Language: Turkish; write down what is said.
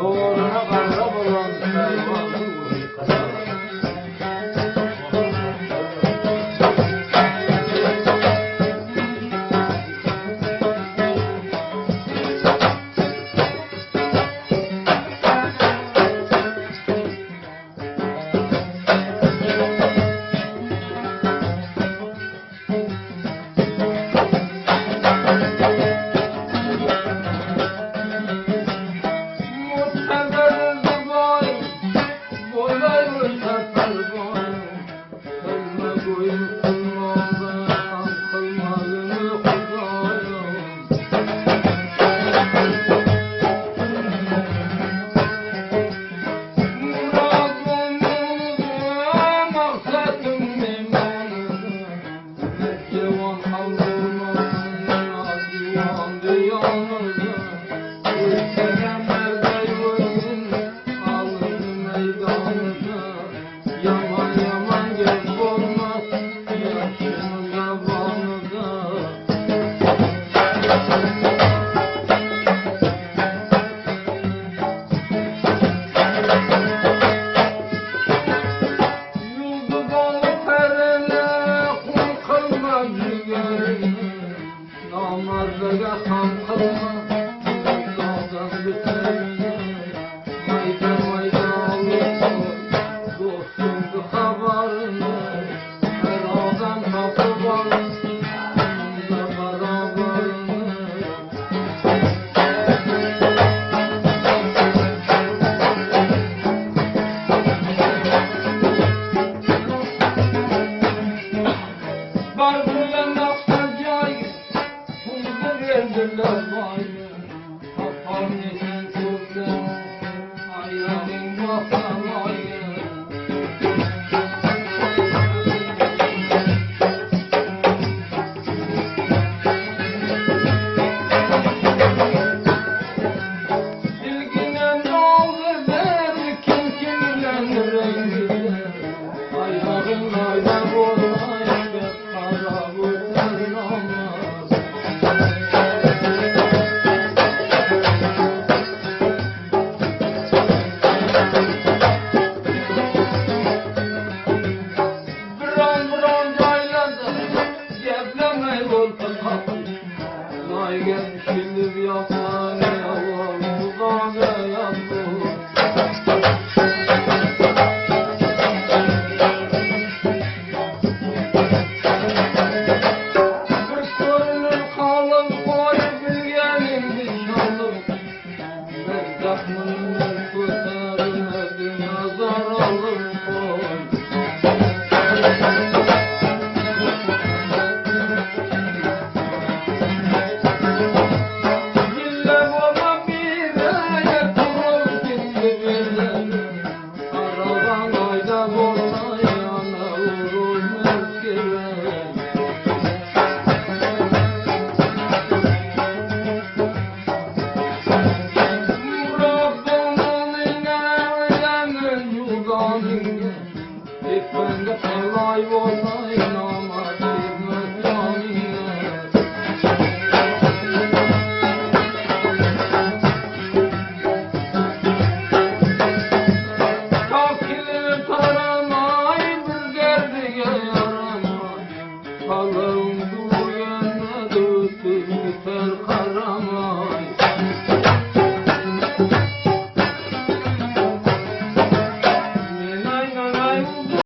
Doğruna karra bulan fermanı vurur kazara. Namardaga ham qilma, dog'dan bitarni, mayda olib, do'stimni xabarini, har odam topib olsin, barobarini. Barbilan nafsan joy verdiler vayı, papam nesen kurdan, ayağın basan ayı. Silginen oldu beni, kimkinden rengide, ayağın ayda olmayı, kara vurdan olmaz. Gelmişim yapmaya var, buzağa yaptım. Bir sorunun kalın koyup bilgenim dışarım. Ben zakmını kurtarmadım, nazar alır koy. Ekbende kolay olay namaz etmez canine. Takili taramay bir derdiye yaramay. Kalın bu yana dökül biter.